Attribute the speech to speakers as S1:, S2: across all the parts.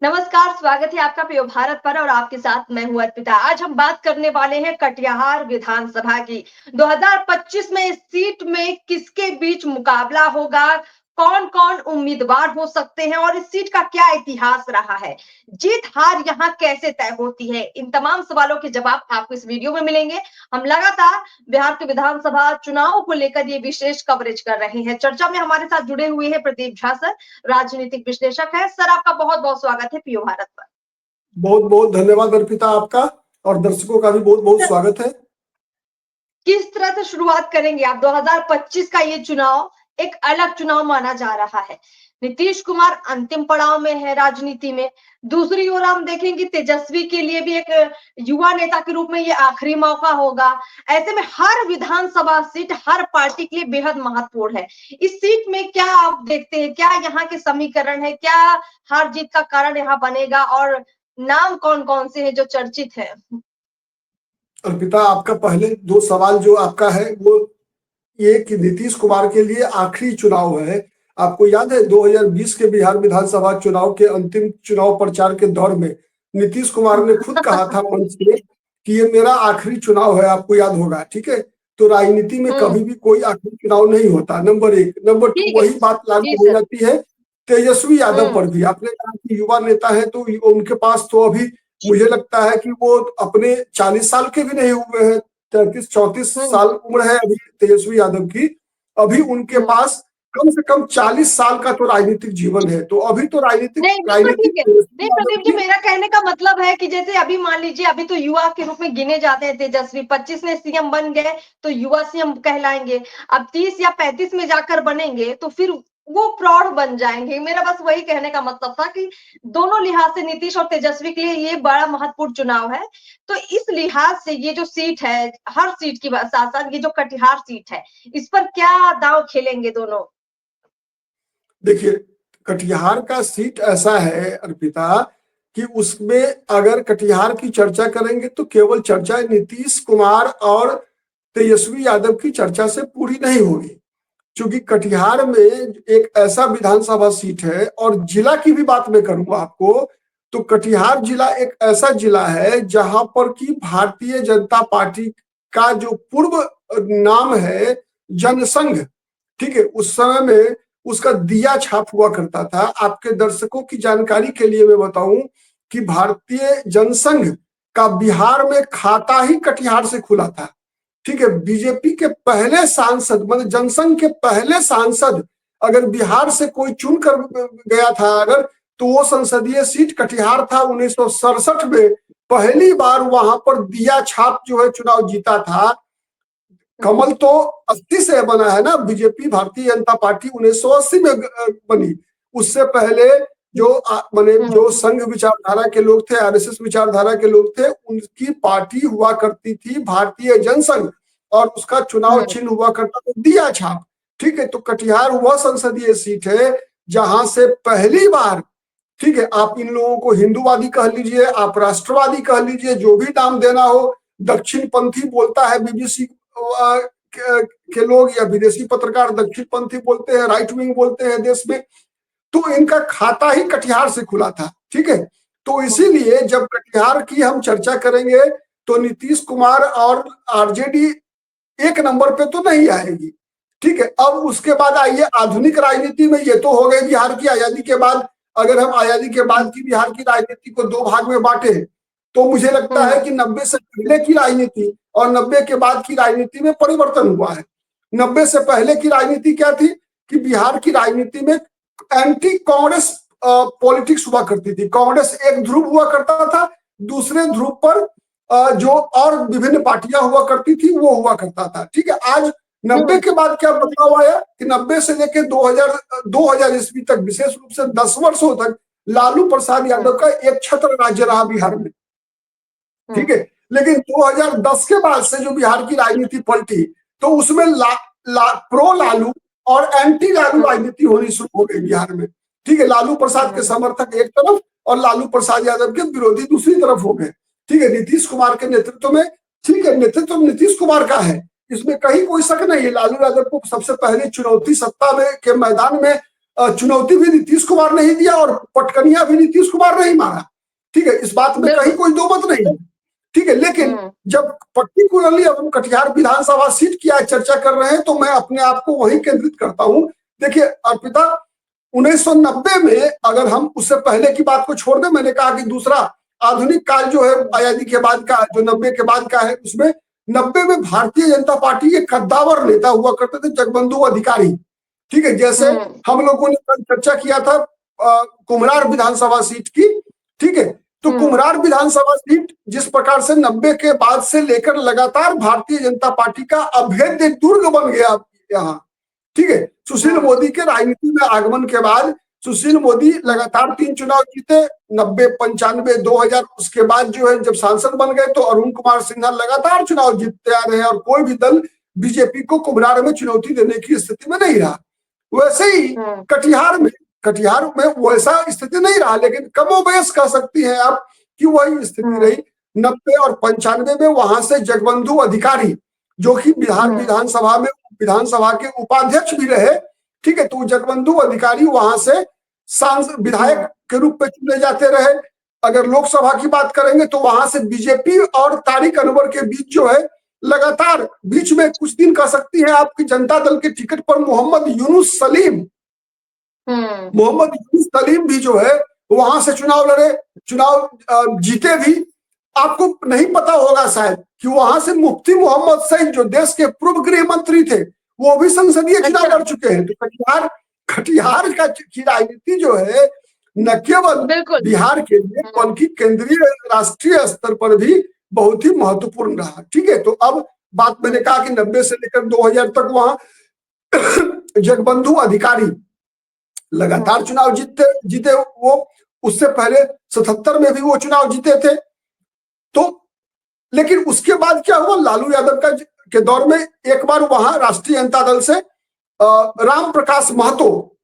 S1: नमस्कार, स्वागत है आपका प्रिय भारत पर और आपके साथ मैं हूँ अर्पिता। आज हम बात करने वाले हैं कटिहार विधानसभा की। 2025 में इस सीट में किसके बीच मुकाबला होगा, कौन-कौन उम्मीदवार हो सकते हैं और इस सीट का क्या इतिहास रहा है, जीत-हार यहाँ कैसे तय होती है, इन तमाम सवालों के जवाब आपको इस वीडियो में मिलेंगे। हम लगातार बिहार के विधानसभा चुनाव को लेकर ये विशेष कवरेज कर रहे हैं। चर्चा में हमारे साथ जुड़े हुए हैं प्रदीप झा सर, राजनीतिक विश्लेषक है। सर, आपका बहुत-बहुत स्वागत है पियो भारत पर।
S2: बहुत बहुत धन्यवाद अर्पिता आपका, और दर्शकों का भी बहुत बहुत स्वागत है।
S1: किस तरह से शुरुआत करेंगे आप? 2025 का ये चुनाव एक अलग चुनाव माना जा रहा है। नीतीश कुमार अंतिम पड़ाव में है राजनीति में। दूसरी ओर हम देखेंगे तेजस्वी के लिए भी एक युवा नेता के रूप में ये आखिरी मौका होगा। ऐसे में हर विधानसभा सीट हर पार्टी के लिए बेहद महत्वपूर्ण है। इस सीट में क्या आप देखते हैं? क्या यहाँ के समीकरण है? क्या हार जीत का कारण यहाँ बनेगा और नाम कौन-कौन से हैं जो चर्चित है?
S2: अर्पिता, आपका पहले दो सवाल जो आपका है वो ये कि नीतीश कुमार के लिए आखिरी चुनाव है। आपको याद है 2020 के बिहार विधानसभा चुनाव के अंतिम चुनाव प्रचार के दौर में नीतीश कुमार ने खुद कहा था मंच पे कि ये मेरा आखिरी चुनाव है। आपको याद होगा, ठीक है। तो राजनीति में कभी भी कोई आखिरी चुनाव नहीं होता, नंबर एक। नंबर टू,
S1: ठीक है।
S2: वही बात
S1: जी
S2: लागू हो
S1: सर।
S2: जाती है तेजस्वी यादव पर भी। आपने कहा कि युवा नेता है, तो उनके पास तो अभी मुझे लगता है कि वो अपने 40 साल के भी नहीं हुए हैं। 33-34 साल उम्र है अभी तेजस्वी यादव की। अभी उनके पास कम से कम 40 साल का तो राजनीतिक जीवन है। तो अभी तो राजनीतिक
S1: नहीं, बिल्कुल
S2: राजनीतिक
S1: ठीक है।
S2: तेजस्वी
S1: नहीं
S2: यादव
S1: प्रदीप जी,
S2: की।
S1: मेरा कहने का मतलब है कि जैसे अभी मान लीजिए अभी तो युवा के रूप में गिने जाते हैं तेजस्वी, 25 में सीएम बन गए तो युवा सीएम कहलाएंगे। अब 30 या 35 में जाकर बनेंगे तो फिर वो प्रौढ़ बन जाएंगे। मेरा बस वही कहने का मतलब था कि दोनों लिहाज से नीतीश और तेजस्वी के लिए ये बड़ा महत्वपूर्ण चुनाव है। तो इस लिहाज से ये जो सीट है, हर सीट की साथ साथ ये जो कटिहार सीट है, इस पर क्या दांव खेलेंगे दोनों?
S2: देखिए, कटिहार का सीट ऐसा है अर्पिता कि उसमें अगर कटिहार की चर्चा करेंगे तो केवल चर्चा नीतीश कुमार और तेजस्वी यादव की चर्चा से पूरी नहीं होगी। क्योंकि कटिहार में एक ऐसा विधानसभा सीट है, और जिला की भी बात मैं करूंगा आपको, तो कटिहार जिला एक ऐसा जिला है जहां पर कि भारतीय जनता पार्टी का जो पूर्व नाम है जनसंघ, ठीक है, उस समय में उसका दिया छाप हुआ करता था। आपके दर्शकों की जानकारी के लिए मैं बताऊं कि भारतीय जनसंघ का बिहार में खाता ही कटिहार से खुला था, ठीक है। बीजेपी के पहले सांसद, मतलब जनसंघ के पहले सांसद अगर बिहार से कोई चुन कर गया था अगर, तो वो संसदीय सीट कटिहार था। 1967 में पहली बार वहां पर दिया छाप जो है चुनाव जीता था। कमल तो 80 से बना है ना, बीजेपी भारतीय जनता पार्टी 1980 में बनी। उससे पहले जो माने जो संघ विचारधारा के लोग थे, आरएसएस विचारधारा के लोग थे, उनकी पार्टी हुआ करती थी भारतीय जनसंघ, और उसका चुनाव चिन्ह हुआ करता था दिया छाप, ठीक है। तो कटिहार वह संसदीय सीट है जहां से पहली बार, ठीक है, आप इन लोगों को हिंदूवादी कह लीजिए, आप राष्ट्रवादी कह लीजिए, जो भी नाम देना हो, दक्षिण पंथी बोलता है बीबीसी के लोग, या विदेशी पत्रकार दक्षिण पंथी बोलते हैं, राइट विंग बोलते हैं देश में। तो इनका खाता ही कटिहार से खुला था, ठीक है। तो इसीलिए जब कटिहार की हम चर्चा करेंगे तो नीतीश कुमार और आरजेडी एक नंबर पे तो नहीं आएगी, ठीक है। अब उसके बाद आइए आधुनिक राजनीति में, ये तो हो गई बिहार की आजादी के बाद। अगर हम आजादी के बाद की बिहार की राजनीति को दो भाग में बांटे तो मुझे लगता है कि 90 से पहले की राजनीति और 90 के बाद की राजनीति में परिवर्तन हुआ है। 90 से पहले की राजनीति क्या थी कि बिहार की राजनीति में एंटी कांग्रेस पॉलिटिक्स हुआ करती थी। कांग्रेस एक ध्रुव हुआ करता था, दूसरे ध्रुव पर जो और विभिन्न पार्टियां हुआ करती थी वो हुआ करता था, ठीक है। आज 90 के बाद क्या बदलाव आया कि 90 से लेकर 2000 ईस्वी तक, विशेष रूप से 10 वर्षों तक लालू प्रसाद यादव का एक छत्र राज्य रहा बिहार में, ठीक है। लेकिन 2010 के बाद से जो बिहार की राजनीति पलटी तो उसमें प्रो लालू और एंटी लालू राजनीति होनी शुरू हो गई बिहार में, ठीक है। लालू प्रसाद के समर्थक एक तरफ और लालू प्रसाद यादव के विरोधी दूसरी तरफ हो गए, ठीक है। नीतीश कुमार के नेतृत्व में, ठीक है, नेतृत्व नीतीश कुमार का है, इसमें कहीं कोई शक नहीं है। लालू यादव को सबसे पहली चुनौती सत्ता में के मैदान में चुनौती भी नीतीश कुमार ने ही दिया और पटकनिया भी नीतीश कुमार ने ही मारा। ठीक है, इस बात में कहीं कोई दो मत नहीं है। ठीक है, लेकिन जब पर्टिकुलरली अब हम कटिहार विधानसभा सीट की आज चर्चा कर रहे हैं तो मैं अपने आप को वहीं केंद्रित करता हूं। देखिए अर्पिता, 1990 में अगर हम उससे पहले की बात को छोड़ दें, मैंने कहा कि दूसरा आधुनिक काल जो है आजादी के बाद का, जो 90 के बाद का है, उसमें 90 में भारतीय जनता पार्टी के कद्दावर नेता हुआ करते थे जगबंधु अधिकारी। ठीक है, जैसे हम लोगों ने कल चर्चा किया था कुम्हरार विधानसभा सीट की। ठीक है, तो कुम्हरार विधानसभा सीट जिस प्रकार से 90 के बाद से लेकर लगातार भारतीय जनता पार्टी का अभेद्य दुर्ग बन गया यहाँ। ठीक है, सुशील मोदी के राजनीति में आगमन के बाद सुशील मोदी लगातार 3 चुनाव जीते, 90, 95, 2000। उसके बाद जो है जब सांसद बन गए तो अरुण कुमार सिन्हा लगातार चुनाव जीतते आ रहे हैं और कोई भी दल बीजेपी को कुम्हरार में चुनौती देने की स्थिति में नहीं रहा। वैसे ही कटिहार में वैसा स्थिति नहीं रहा, लेकिन कमोबेश कह सकती हैं आप कि वही स्थिति रही। 90 और 95 में वहां से जगबंधु अधिकारी जो कि बिहार विधानसभा के उपाध्यक्ष भी रहे। ठीक है, तो जगबंधु अधिकारी वहां से सांसद विधायक के रूप में चुने जाते रहे। अगर लोकसभा की बात करेंगे तो वहां से बीजेपी और तारिक अनवर के बीच जो है लगातार, बीच में कुछ दिन कह सकती है आपकी जनता दल के टिकट पर मोहम्मद यूनुस सलीम भी जो है वहां से चुनाव लड़े, चुनाव जीते भी। आपको नहीं पता होगा शायद कि वहां से मुफ्ती मोहम्मद सईद जो देश के पूर्व गृह मंत्री थे वो भी संसदीय चुनाव लड़ चुके हैं। तो कटिहार की राजनीति जो है न केवल बिहार के लिए बल्कि केंद्रीय राष्ट्रीय स्तर पर भी बहुत ही महत्वपूर्ण रहा। ठीक है, तो अब बात मैंने कहा कि 90 से लेकर 2000 तक वहां जगबंधु अधिकारी लगातार चुनाव जीते वो। उससे पहले 77 में भी वो चुनाव जीते थे। तो लेकिन उसके बाद क्या हुआ, लालू यादव के दौर में एक बार वहां राष्ट्रीय जनता दल से राम प्रकाश महतो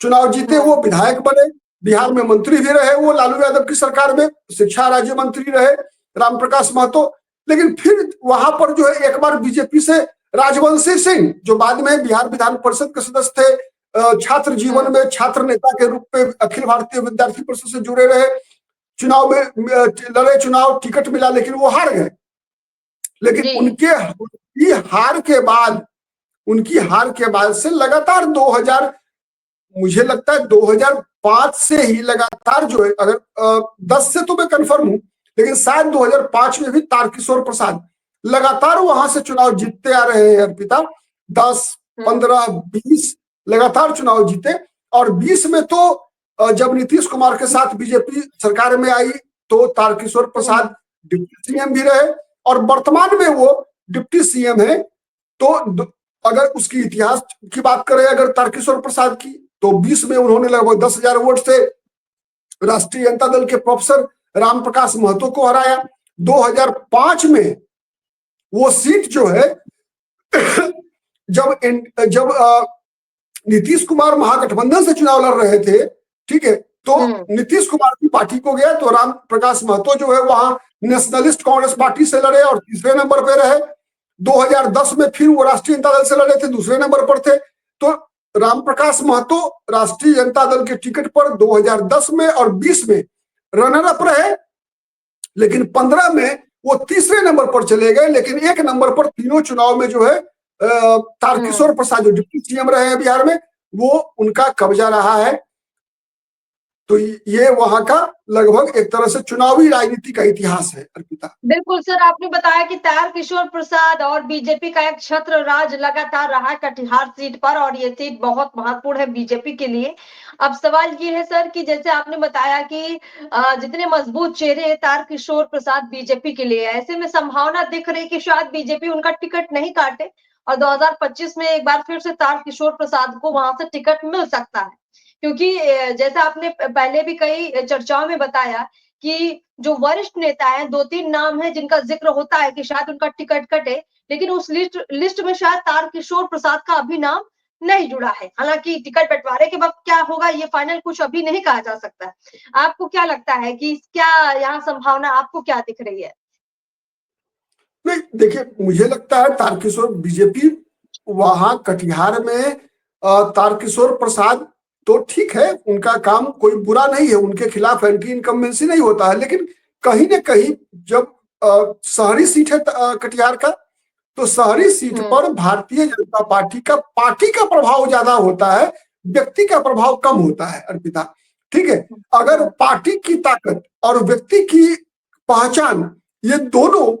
S2: चुनाव जीते, वो विधायक बने, बिहार में मंत्री भी रहे वो लालू यादव की सरकार में, शिक्षा राज्य मंत्री रहे राम प्रकाश महतो। लेकिन फिर वहां पर जो है एक बार बीजेपी से राजवंशी सिंह जो बाद में बिहार विधान परिषद के सदस्य थे, छात्र जीवन में छात्र नेता के रूप में अखिल भारतीय विद्यार्थी परिषद से जुड़े रहे, चुनाव में लड़े, चुनाव टिकट मिला लेकिन वो हार गए। लेकिन उनकी हार के बाद से लगातार 2000, मुझे लगता है 2005 से ही लगातार जो है, अगर 10 से तो मैं कंफर्म हूं, लेकिन शायद 2005 में भी तारकिशोर प्रसाद लगातार वहां से चुनाव जीतते आ रहे हैं अर्पिता। 10, 15, 20 लगातार चुनाव जीते। और 20 में तो जब नीतीश कुमार के साथ बीजेपी सरकार में आई तो तारकिशोर प्रसाद डिप्टी सीएम भी रहे और वर्तमान में वो डिप्टी सीएम है। तो अगर उसकी इतिहास की बात करें अगर तारकिशोर प्रसाद की, तो 20 में उन्होंने लगभग 10,000 वोट से राष्ट्रीय जनता दल के प्रोफेसर राम प्रकाश महतो को हराया। 2005 में वो सीट जो है जब नीतीश कुमार महागठबंधन से चुनाव लड़ रहे थे, ठीक है, तो नीतीश कुमार की पार्टी को गया तो राम प्रकाश महतो जो है वहां नेशनलिस्ट कांग्रेस पार्टी से लड़े और तीसरे नंबर पे रहे। 2010 में फिर वो राष्ट्रीय जनता दल से लड़े थे, दूसरे नंबर पर थे। तो राम प्रकाश महतो राष्ट्रीय जनता दल के टिकट पर 2010 में और 20 में रनर अप रहे, लेकिन 15 में वो तीसरे नंबर पर चले गए। लेकिन एक नंबर पर तीनों चुनाव में जो है तारकिशोर प्रसाद जो डिप्टी सीएम रहे हैं बिहार में, वो उनका कब्जा रहा है। तो ये वहां का लगभग एक तरह से चुनावी राजनीति का इतिहास है अर्पिता।
S1: बिल्कुल सर, आपने बताया कि तारकिशोर प्रसाद और बीजेपी का एक छत्र राज लगातार रहा कटिहार सीट पर और ये सीट बहुत महत्वपूर्ण है बीजेपी के लिए। अब सवाल ये है सर कि जैसे आपने बताया कि जितने मजबूत चेहरे हैं तारकिशोर प्रसाद बीजेपी के लिए, ऐसे में संभावना दिख रही कि शायद बीजेपी उनका टिकट नहीं काटे और 2025 में एक बार फिर से तारकिशोर प्रसाद को वहां से टिकट मिल सकता है। क्योंकि जैसा आपने पहले भी कई चर्चाओं में बताया कि जो वरिष्ठ नेता हैं, 2-3 नाम हैं जिनका जिक्र होता है कि शायद उनका टिकट कटे, लेकिन उस लिस्ट में शायद तारकिशोर प्रसाद का अभी नाम नहीं जुड़ा है। हालांकि टिकट बंटवारे के वक्त क्या होगा ये फाइनल कुछ अभी नहीं कहा जा सकता है। आपको क्या लगता है कि क्या यहाँ संभावना आपको क्या दिख रही है?
S2: नहीं, देखिए मुझे लगता है तारकिशोर बीजेपी वहां कटिहार में तारकिशोर प्रसाद तो ठीक है, उनका काम कोई बुरा नहीं है, उनके खिलाफ एंटी इनकम्बेंसी नहीं होता है, लेकिन कहीं ना कहीं जब शहरी सीट है कटिहार का, तो शहरी सीट पर भारतीय जनता पार्टी का प्रभाव ज्यादा होता है, व्यक्ति का प्रभाव कम होता है अर्पिता। ठीक है, अगर पार्टी की ताकत और व्यक्ति की पहचान, ये दोनों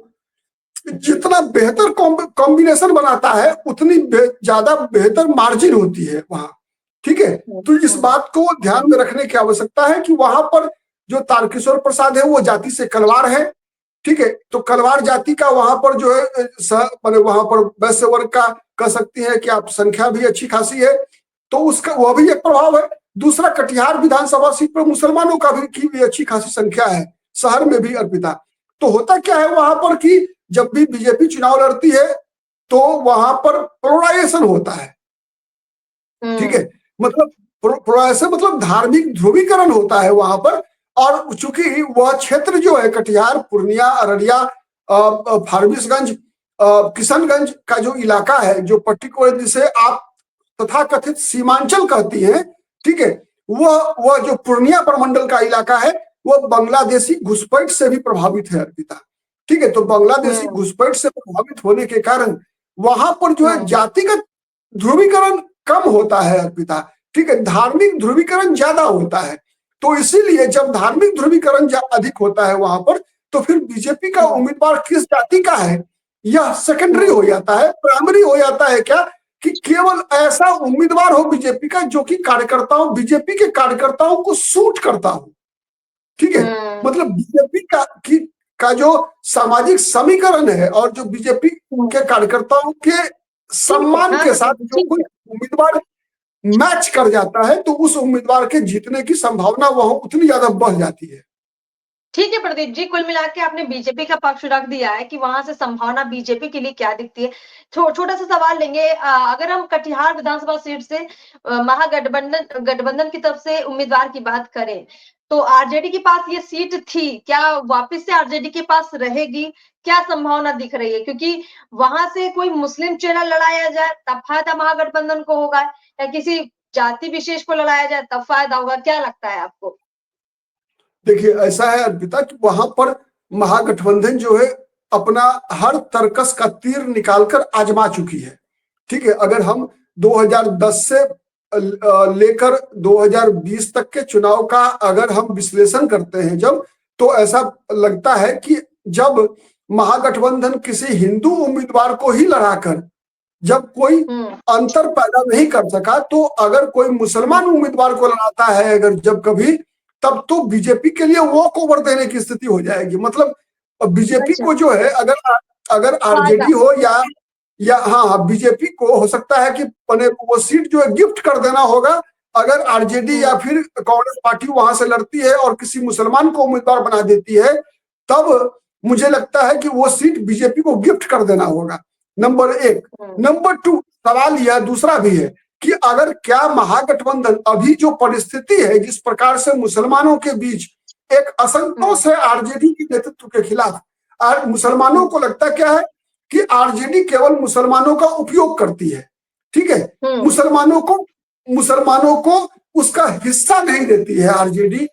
S2: जितना बेहतर कॉम्बिनेशन बनाता है, उतनी ज्यादा बेहतर मार्जिन होती है वहां। ठीक है, तो इस बात को ध्यान में रखने की आवश्यकता है कि वहां पर जो तारकिशोर प्रसाद है वो जाति से कलवार है। ठीक है, तो कलवार जाति का वहां पर जो है माने वहां पर वैश्य वर्ग का कह सकती है कि आप संख्या भी अच्छी खासी है, तो उसका वह भी एक प्रभाव है। दूसरा, कटिहार विधानसभा सीट पर मुसलमानों का भी की भी अच्छी खासी संख्या है, शहर में भी अर्पिता। तो होता क्या है वहां पर कि जब भी बीजेपी चुनाव लड़ती है तो वहां पर पोलराइजेशन होता है। ठीक है, मतलब पोलराइजेशन मतलब धार्मिक ध्रुवीकरण होता है वहां पर। और चूंकि वह क्षेत्र जो है कटिहार, पूर्णिया, अररिया, फारबिसगंज, किशनगंज का जो इलाका है, जो पर्टिकुलर जिसे आप तथाकथित सीमांचल कहती हैं, ठीक है, वह जो पूर्णिया प्रमंडल का इलाका है वह बांग्लादेशी घुसपैठ से भी प्रभावित है अर्पिता। ठीक है, तो बांग्लादेशी घुसपैठ से प्रभावित होने के कारण वहां पर जो है जातिगत ध्रुवीकरण कम होता है अर्पिता। ठीक है, धार्मिक ध्रुवीकरण ज्यादा होता है। तो इसीलिए जब धार्मिक ध्रुवीकरण अधिक होता है वहां पर, तो फिर बीजेपी का उम्मीदवार किस जाति का है यह सेकेंडरी हो जाता है। प्राइमरी हो जाता है क्या कि केवल ऐसा उम्मीदवार हो बीजेपी का जो कि बीजेपी के कार्यकर्ताओं को सूट करता हो। ठीक है, मतलब बीजेपी का जो सामाजिक समीकरण है और जो बीजेपी के कार्यकर्ताओं के सम्मान के साथ जो कोई उम्मीदवार मैच कर जाता है, तो उस उम्मीदवार के जीतने की संभावना वहां उतनी ज्यादा बढ़ जाती है।
S1: ठीक है प्रदीप जी, कुल मिला के आपने बीजेपी का पक्ष रख दिया है कि वहां से संभावना बीजेपी के लिए क्या दिखती है। छोटा सा सवाल लेंगे, अगर हम कटिहार विधानसभा सीट से गठबंधन की तरफ से उम्मीदवार की बात करें, तो आरजेडी के पास ये सीट थी, क्या वापस से आरजेडी के पास रहेगी? क्या संभावना दिख रही है? क्योंकि वहां से कोई मुस्लिम चेहरा लड़ाया जाए तब फायदा महागठबंधन को होगा, या किसी जाति विशेष को लड़ाया जाए तब फायदा होगा? क्या लगता है आपको?
S2: देखिए, ऐसा है अर्पिता कि वहां पर महागठबंधन जो है अपना हर तर्कस का तीर निकालकर आजमा चुकी है। ठीक है, अगर हम 2010 से लेकर 2020 तक के चुनाव का अगर हम विश्लेषण करते हैं जब, तो ऐसा लगता है कि जब महागठबंधन किसी हिंदू उम्मीदवार को ही लड़ाकर जब कोई अंतर पैदा नहीं कर सका, तो अगर कोई मुसलमान उम्मीदवार को लड़ाता है अगर जब कभी, तब तो बीजेपी के लिए वॉक ओवर देने की स्थिति हो जाएगी। मतलब बीजेपी को जो है अगर आरजेडी हो या हाँ, बीजेपी को हो सकता है कि वो सीट जो है गिफ्ट कर देना होगा। अगर आरजेडी या फिर कांग्रेस पार्टी वहां से लड़ती है और किसी मुसलमान को उम्मीदवार बना देती है, तब मुझे लगता है कि वो सीट बीजेपी को गिफ्ट कर देना होगा, नंबर एक। नंबर टू, सवाल यह दूसरा भी है कि अगर क्या महागठबंधन अभी जो परिस्थिति है, जिस प्रकार से मुसलमानों के बीच एक असंतोष है आरजेडी के नेतृत्व के खिलाफ, मुसलमानों को लगता क्या है कि आरजेडी केवल मुसलमानों का उपयोग करती है। ठीक है, मुसलमानों को उसका हिस्सा नहीं देती है आरजेडी।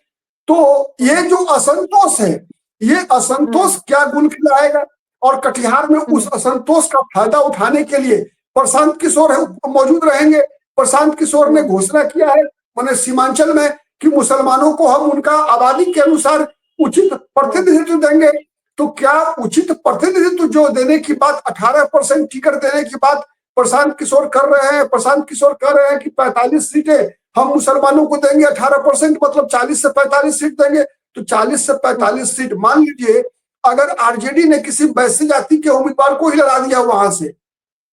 S2: तो ये जो असंतोष है, ये असंतोष क्या गुण खिलाएगा? और कटिहार में उस असंतोष का फायदा उठाने के लिए प्रशांत किशोर मौजूद रहेंगे। प्रशांत किशोर ने घोषणा किया है मैंने सीमांचल में कि मुसलमानों को हम उनका आबादी के अनुसार उचित प्रतिनिधित्व देंगे। तो क्या उचित प्रतिनिधित्व जो देने की बात, 18% टिकट देने की बात प्रशांत किशोर कर रहे हैं? प्रशांत किशोर कह रहे हैं कि 45 सीटें हम मुसलमानों को देंगे, 18% मतलब 40 से 45 सीट देंगे। तो 40 से 45 सीट मान लीजिए अगर आरजेडी ने किसी वैश्य जाति के उम्मीदवार को ही लड़ा दिया वहां से,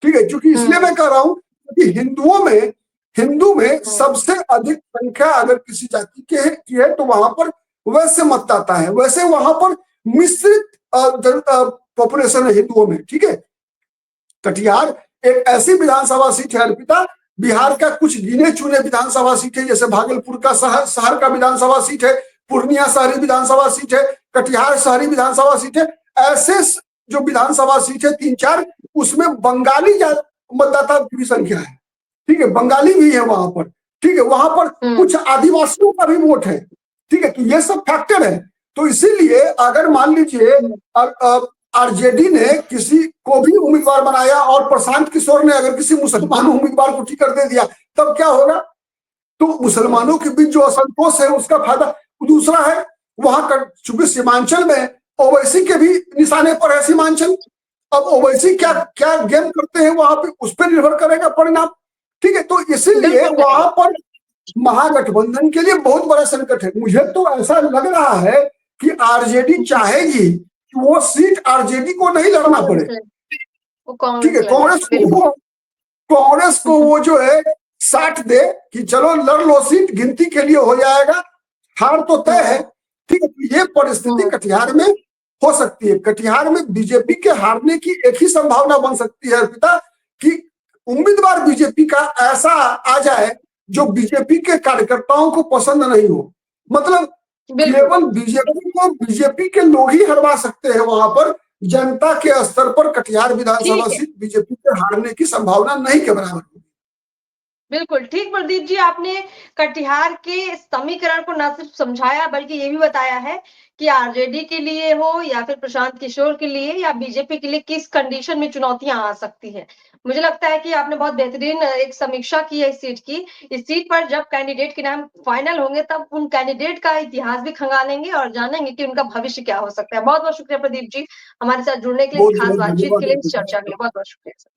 S2: ठीक है, क्योंकि इसलिए मैं कह रहा हूं कि हिंदू में सबसे अधिक संख्या अगर किसी जाति की है तो वहां पर वैश्य मतदाता है। वैसे वहां पर मिश्रित पॉपुलेशन है हिंदुओं में। ठीक है, कटिहार एक ऐसी विधानसभा सीट है अर्पिता, बिहार का कुछ गिने चुने विधानसभा सीट है, जैसे भागलपुर का शहर का विधानसभा सीट है, पूर्णिया शहरी विधानसभा सीट है, कटिहार शहरी विधानसभा सीट है। ऐसे जो विधानसभा सीट है 3-4, उसमें बंगाली मतदाता की भी संख्या है। ठीक है, बंगाली भी है वहां पर। ठीक है, वहां पर कुछ आदिवासियों का भी वोट है, ठीक है, तो ये सब फैक्टर है। तो इसीलिए अगर मान लीजिए आरजेडी ने किसी को भी उम्मीदवार बनाया और प्रशांत किशोर ने अगर किसी मुसलमान उम्मीदवार को टिकट दे दिया, तब क्या होगा? तो मुसलमानों के बीच जो असंतोष है उसका फायदा। दूसरा है वहां का, चूंकि सीमांचल में ओवैसी के भी निशाने पर है सीमांचल, अब ओवैसी क्या क्या गेम करते हैं वहां पे, उस पर निर्भर करेगा परिणाम, ठीक है। तो इसीलिए वहां पर महागठबंधन के लिए बहुत बड़ा संकट है। मुझे तो ऐसा लग रहा है कि आरजेडी चाहेगी कि वो सीट आरजेडी को नहीं लड़ना पड़े, ठीक है, कांग्रेस को वो जो है साथ दे कि चलो लड़ लो, सीट गिनती के लिए हो जाएगा, हार तो तय है, ठीक है। तो ये परिस्थिति कटिहार में हो सकती है। कटिहार में बीजेपी के हारने की एक ही संभावना बन सकती है अर्पिता, कि उम्मीदवार बीजेपी का ऐसा आ जाए जो बीजेपी के कार्यकर्ताओं को पसंद नहीं हो, मतलब केवल बीजेपी को बीजेपी के लोग ही हरवा सकते हैं वहां पर, जनता के स्तर पर कटिहार विधानसभा सीट बीजेपी के हारने की संभावना नहीं के बराबर होगी।
S1: बिल्कुल ठीक प्रदीप जी, आपने कटिहार के समीकरण को न सिर्फ समझाया बल्कि ये भी बताया है कि आरजेडी के लिए हो या फिर प्रशांत किशोर के लिए या बीजेपी के लिए किस कंडीशन में चुनौतियां आ सकती है। मुझे लगता है कि आपने बहुत बेहतरीन एक समीक्षा की है इस सीट की। इस सीट पर जब कैंडिडेट के नाम फाइनल होंगे तब उन कैंडिडेट का इतिहास भी खंगालेंगे और जानेंगे कि उनका भविष्य क्या हो सकता है। बहुत बहुत शुक्रिया प्रदीप जी, हमारे साथ जुड़ने के लिए,
S2: बहुत
S1: खास
S2: बहुत
S1: बातचीत के लिए, इस
S2: धन्यवाद।
S1: चर्चा के लिए बहुत बहुत शुक्रिया।